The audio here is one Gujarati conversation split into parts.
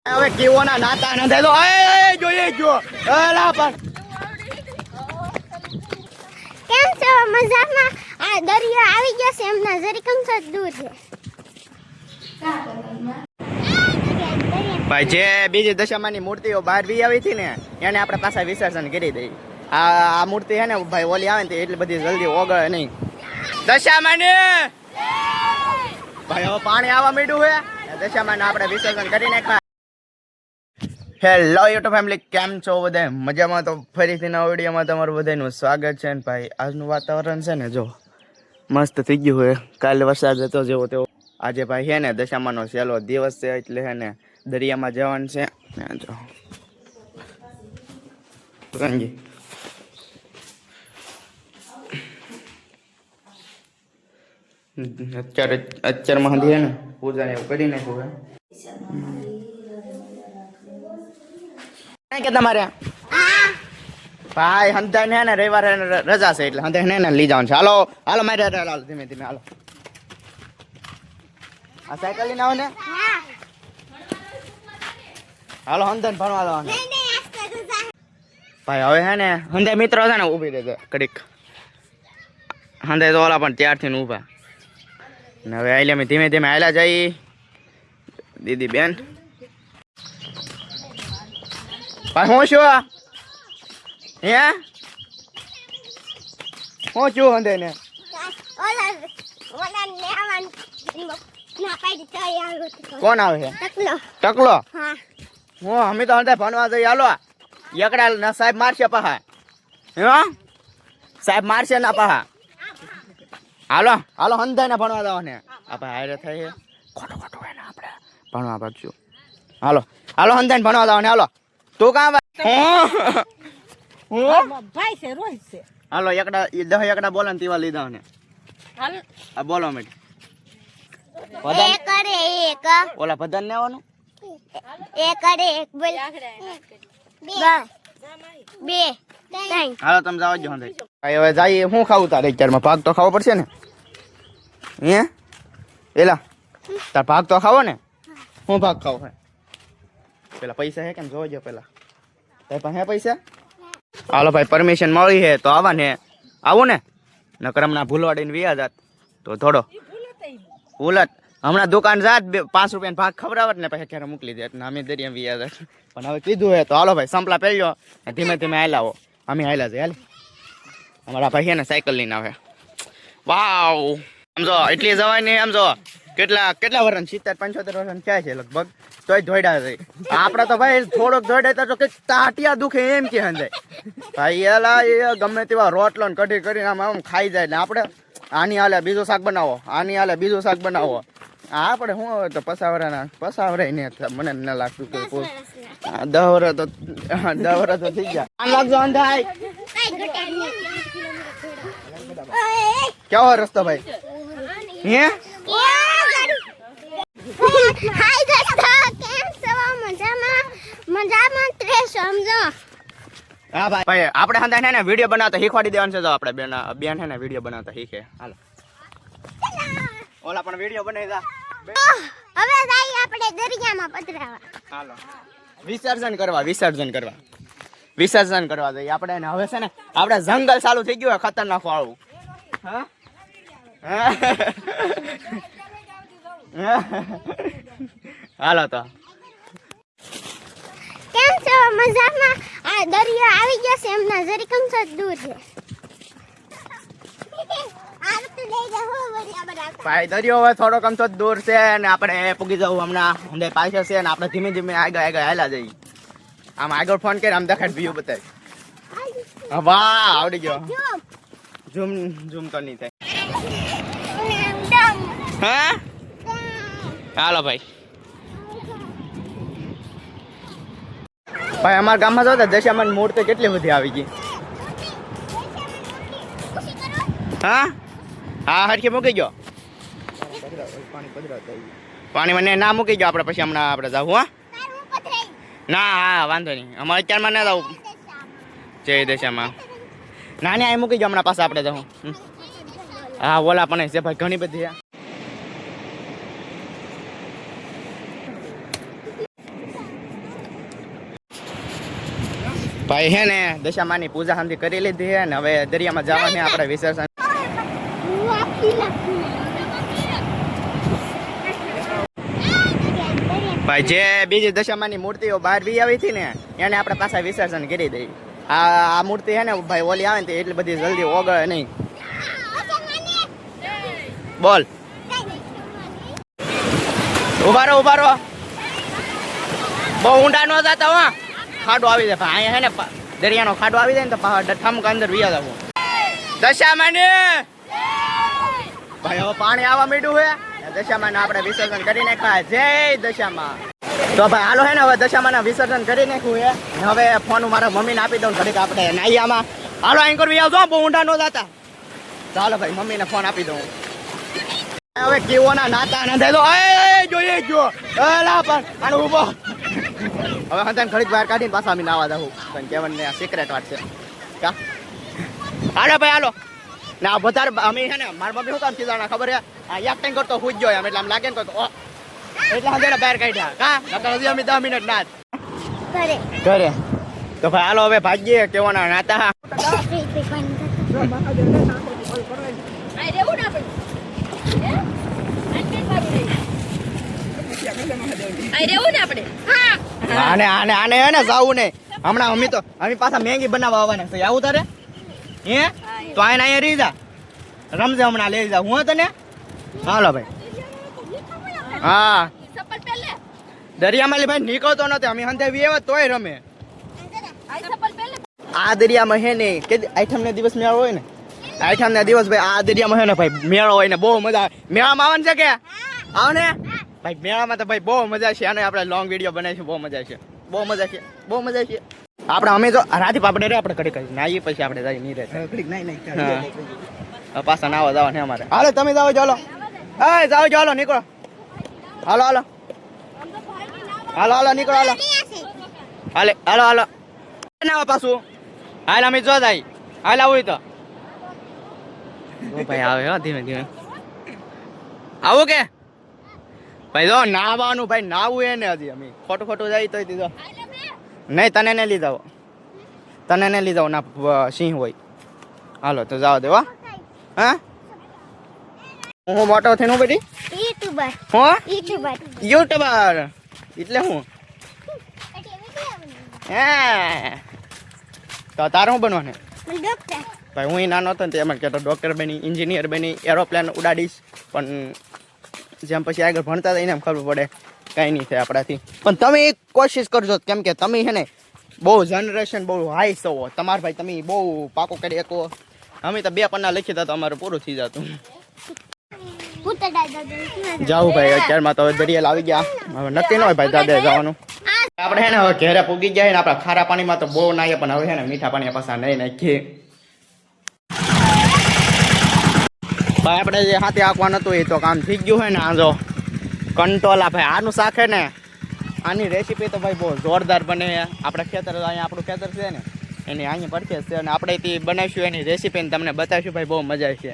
હવે કેવોના નાતા ન થાય તો એ જોઈએ જો અલા પણ કેમ છો મજામાં? આ દરિયો આવી ગયો છે એમના જરી કંસ દૂર છે. ભાઈ જે બીજી દશામાની મૂર્તિઓ બહાર વી આવી હતી ને એને આપણે પાછા વિસર્જન કરી દઈ. આ મૂર્તિ છે ને ભાઈ ઓલી આવે ને એટલી બધી જલ્દી ઓગળે નહીં. દશામાની ભાઈ હવે પાણી આવવા માંડ્યું છે. દશામાને આપણે વિસર્જન કરી નાખ્યા. હેલો યુટ્યુબ ફેમિલી, કેમ છો બધા? મજામાં? તો ફરીથી નવા વિડીયોમાં તમારું બધાનું સ્વાગત છે. ને ભાઈ આજનું વાતાવરણ છે ને જો મસ્ત થઈ ગયું હોય. કાલે વરસાદ હતો જેવો તેવો. આજે ભાઈ છે ને દશામાનો છેલ્લો દિવસ છે એટલે છે ને દરિયામાં જવાનું છે. જો રંગી અત્યારમાં હંધી છે ને પૂજા ને એવું કરી નાખ્યું કે તમારે ભાઈ હંધા ને ને રવિવારે રજા છે એટલે હંધા ને લઈ જવાનું છે. હાલો હાલો મારે હાલો ધીમે ધીમે હાલો. આ સાયકલ લઈને આવો ને. હાલો હંધા ભણવા જવાનું ભાઈ. હવે હે ને હંધા મિત્રો છે ને ઉભી રહે કડીક. હંધા તો ઓલા પણ ત્યારથી ને ઉભા ને હવે આઈલે અમે ધીમે ધીમે આયલા જઈ. દીદી બેન ભાઈ હું શું હે હું છું હંધે ને કોણ આવે છે? ટકલો. હું અમે તો હંધે ભણવા જઈ. હાલો એકડા ના સાહેબ મારશે પહા. સાહેબ મારશે ના પહા. હાલો હાલો હંધે ને ભણવા જવા ને આપણે હારે થાય ખોટું ખોટું હોય ને આપણે ભણવા પાડશું. હાલો હાલો હંધે ને ભણવા જવા ને. હાલો તું કાં ભાઈ છે રોહિત છે. હાલો એકડા 10 એકડા બોલે ને તેવા લીધા ને. આ બોલો મેં એક કરે એક ઓલા પ્રધાન ને આવવાનું. એક કરે એક બોલ બે ત્રણ. હાલો તમે જાવ જો હંધે. ભાઈ હવે જઈએ. હું ખાવું તારે અત્યારમાં? ભાગ તો ખાવો પડશે ને. હે એલા તાર ભાગ તો ખાવો ને. હું ભાગ ખાવ હે પેલા પૈસા હે કેમ જોજો પેલા તાર પાસે હે પૈસા? હાલો ભાઈ પરમિશન મળી હે તો આવા ને. આવું ને નકર હમણાં ભૂલવાડીને વ્યા જાત તો થોડો ભૂલત. હમણાં દુકાન જાત 5 રૂપિયાનો ભાગ ખવડાવત ને પછી ક્યારે મોકલી દે એટલે અમે દરિયા વ્યા જાત. પણ હવે કીધું હે તો હાલો ભાઈ સંપલા પહેર્યો ધીમે ધીમે હાલાવો. અમે હાલ્યા છે હાલ. અમારા ભાઈ છે ને સાયકલ લઈને આવે. વાવ સમજો એટલી જવાય નહીં. સમજો કેટલા વર્ષ 70-75 વર્ષ થયા છે લગભગ તોય ધોઈડા છે. આપડે તો ભાઈ થોડોક ધોઈડા તો કે ટાટિયા દુખે એમ કે હંજાય ભાઈ. એલા એ ગમે તેવા રોટલો ને કઢી કરીને આમ ખાઈ જાય ને આપણે આની હાલે બીજું શાક બનાવો, આની હાલે બીજું શાક બનાવો. આપણે શું તો પસાવરે ને મને ન લાગતું કે 10 વર્ષ તો થઈ ગયા. આમ લાગજો અંધાય કેવો રસ્તો ભાઈ? હે હાય દોસ્તો, કેમ છો? મજામાં તે સમજો. હા ભાઈ આપણે હંધા ને વિડીયો બનાવતા શીખવાડી દેવાનું છે. તો આપણે બેન છે ને વિડીયો બનાવતા શીખે. હાલો ઓલા પણ વિડીયો બનાવી દા. હવે જાય આપણે દરિયામાં પધરાવા. હાલો વિસર્જન કરવા જઈએ આપણે ને. હવે છે ને આપણે જંગલ ચાલુ થઈ ગયું ખતરનાક વાળું. હાલો તો કેમ છો? મજામાં? આ દરિયો આવી ગયો છે એમના જરી કંસ દૂર છે. ભાઈ દરિયો હવે થોડો કમ તો દૂર છે ને આપણે પૂગી જવું હમણાં. હંધે પાછળ છે ને આપણે ધીમે ધીમે આગળ હાલા જઈએ. આમ આગળ ફોન કરી આમ દેખાડ વ્યૂ બતાવી. વાહ આવડી ગયો. ઝૂમ તો નહીં થાય. હા હાલો ભાઈ અમારા ગામમાં જો દશામાન મૂર્તિ કેટલી બધી આવી ગઈ. હા હા હરખી મૂકી ગયો. પાણીમાં ને ના મૂકી ગયો. આપણે પછી હમણાં આપણે જાવું. હા ના હા વાંધો નહીં. અમારે અત્યારમાં ના જવું. જય દશામાં નાની અહીં મૂકી ગયો. હમણાં પાછા આપણે જવું. હા ઓલા પણ છે ભાઈ ઘણી બધી. ભાઈ હે ને દશામાની પૂજા શાંતિ કરી લીધી છે ને હવે દરિયામાં જવાની આપણે વિસર્જન. ભાઈ જે બીજી દશામાની મૂર્તિઓ બહાર બી આવી હતી ને એને આપણે પાછા વિસર્જન કરી દઈએ. આ મૂર્તિ છે ને ભાઈ ઓલી આવે ને તો એટલી બધી જલ્દી ઓગળે નહીં. બોલ ઉભા રહો બહુ ઊંડા ન જતા હો, ખાડો આવી જાય ભાઈ. અહીંયા છે ને દરિયાનો ખાડો આવી જાય ને તો ઠમક અંદર વિયા જવું. દશામાની ભાઈ હવે પાણી આવવા માંડ્યું છે. દશામાને આપણે વિસર્જન કરી નાખ્યા. જય દશામાં. તો ભાઈ હાલો હે ને હવે દશામાના વિસર્જન કરી નાખ્યું છે. હવે ફોન મારા મમ્મીને આપી દઉં ઘડીક આપણે નાઈયામાં. હાલો અહીં કરવી આવજો બહુ ઊંડા ન જતા. ચાલો ભાઈ મમ્મીને ફોન આપી દઉં. હવે કેવોના નાતા ના થાય તો જોઈએ જો એલા પણ આનો ઉભો. હવે હંતાને ઘડીક બહાર કાઢીને પાછા અમે નાવા દઉં. પણ કેવનને આ સિક્રેટ વાત છે કા. હાલો ભાઈ હાલો ના વધારે અમે છે ને મારા મમ્મી શું કામ કીધા ખબર છે આ એક ટાઈમ કરતો હુજ જોઈએ એમ એટલે આમ લાગે ને તો એટલે હંતાને બહાર કાઢ્યા કા નકર હજી અમે 10 મિનિટ ના ઘરે. તો ભાઈ હાલો હવે ભાગ્યે કેવોના નાતા. આને હે ને જાવું ને હમણાં અમે પાછા મેંગી બનાવવા આવવાના છે. આવું તારે હે તો અહીંયા રહી જા રમજે હમણાં લઈ જા હું તને. હાલો ભાઈ હા દરિયામાં ભાઈ નીકળતો નથી. અમે હંધાવી એવા તોય રમે. આ દરિયામાં હે ને કે આઠમ ને દિવસ મેળો હોય ને આઠમ ના દિવસ ભાઈ આ દરિયામાં હે ને ભાઈ મેળો હોય ને બહુ મજા આવે. મેળામાં આવવાનું છે કે આવ ને ભાઈ મેળામાં તો ભાઈ બહુ મજા છે. અને આપણે લોંગ વિડીયો બનાવીશું. બહુ મજા છે આપણે. અમે તો રાતે આપણે રે આપણે કડી કરી નાઈએ પછી આપણે જઈ નહીં રહેતા પાછા નાવા જવા ને અમારે. હાલો તમે જાઓ ચાલો જાઓ નીકળો. હાલો નીકળો હાલો નાવા પાછું હાલ અમે જો જાય હાલ આવું તો ભાઈ આવે હો ધીમે ધીમે આવું કે ભાઈ જો નાવાનું ભાઈ નાવું એને હજી અમે ખોટું જાય તો દીધો નહીં. તને ને લીધા ના સિંહ હોય. હાલો તો જાવ દે હા હું મોટો થઈને બેટી યુટ્યુબર એટલે હું હે તો તારે શું બનવાનું? ભાઈ હું નાનો હતો ને એમાં કહેતો ડૉક્ટર બની એન્જિનિયર બની એરોપ્લેન ઉડાડીશ. પણ જેમ પછી આગળ ભણતા હતા એને એમ ખબર પડે કાંઈ નહીં થાય આપણાથી. પણ તમે એક કોશિશ કરજો કેમ કે તમે છે ને બહુ જનરેશન બહુ હાઈ છો. તમારા ભાઈ તમે બહુ પાકો કરી શકો. અમે તો 2 પન્ના લખી દા તો અમારું પૂરું થઈ જતું. જાવું ભાઈ અત્યારમાં તો હવે દરિયાલ આવી ગયા. હવે નક્કી ન હોય ભાઈ દાદા જવાનું. આપણે છે ને હવે ઘેરે પૂગી ગયા ને આપણા ખારા પાણીમાં તો બહુ નાહીએ પણ હવે છે ને મીઠા પાણી પાછા નહીં નાખીએ. ભાઈ આપણે જે હાથે આંકવાનું હતું એ તો કામ થઈ ગયું હોય ને. આ જો કંટોલા ભાઈ આનું શાક છે ને આની રેસીપી તો ભાઈ બહુ જોરદાર બને. આપણે ખેતર અહીંયા આપણું ખેતર છે ને એની અહીંયા પરચેસ છે અને આપણે તે બનાવીશું એની રેસીપી તમને બતાવીશું ભાઈ બહુ મજા આવશે.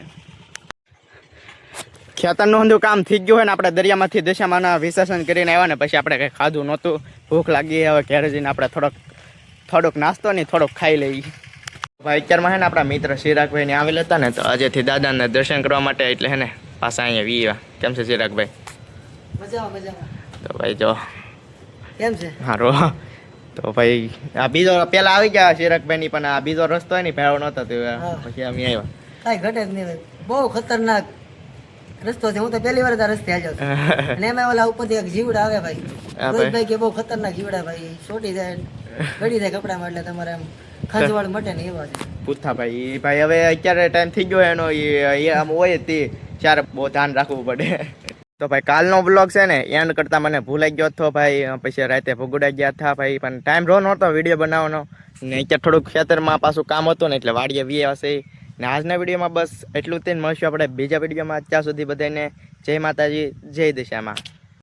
ખેતરનું બધું કામ થઈ ગયું હોય ને આપણે દરિયામાંથી દશામાના વિસર્જન કરીને આવ્યા ને પછી આપણે કંઈ ખાધું નહોતું. ભૂખ લાગી. હવે ઘરે જઈને આપણે થોડોક નાસ્તો નહીં થોડોક ખાઈ લઈએ. ભાઈ અત્યારમાં છે ને આપણા મિત્ર ચિરાગભાઈ ને આવેલા હતા ને તો આજેથી દાદાને દર્શન કરવા માટે એટલે હે ને પાછા અહીંયા વીવા. કેમ છે ચિરાગભાઈ? તો ભાઈ જો કેમ છે સારું. તો ભાઈ આ બીજો પેલા આવી ગયા ચિરાગભાઈ ની પણ આ બીજો રસ્તો હોય ને ભેળો નતો પછી અમે આવ્યા. કાંઈ ઘટે જ નહીં. બહુ ખતરનાક રસ્તો છે. હું તો પહેલી વાર રસ્તે આવ્યો છું અને એમાં ઓલા ઉપરથી એક જીવડા આવે ભાઈ. રોહિતભાઈ કે બહુ ખતરનાક જીવડા ભાઈ છોટી જાય ગળી જાય કપડામાં એટલે તમારે એમ ખંજવાળ મટે ને એવા છે. પૂછતા ભાઈ હવે અત્યારે ટાઈમ થઈ ગયો એનો એ આમ હોય જ તે ત્યારે બહુ ધ્યાન રાખવું પડે. તો ભાઈ કાલનો બ્લોગ છે ને એન્ડ કરતાં મને ભૂલાઈ ગયો હતો ભાઈ. પછી રાતે ભૂગુડા ગયા હતા ભાઈ પણ ટાઈમ રહો નહોતો વિડીયો બનાવવાનો ને અત્યારે થોડુંક ખેતરમાં પાછું કામ હતું ને એટલે વાડીએ વી હશે ને. આજના વિડીયોમાં બસ એટલું જ મળશું આપણે બીજા વિડીયોમાં. ત્યાં સુધી બધાને જય માતાજી જય દશામાં.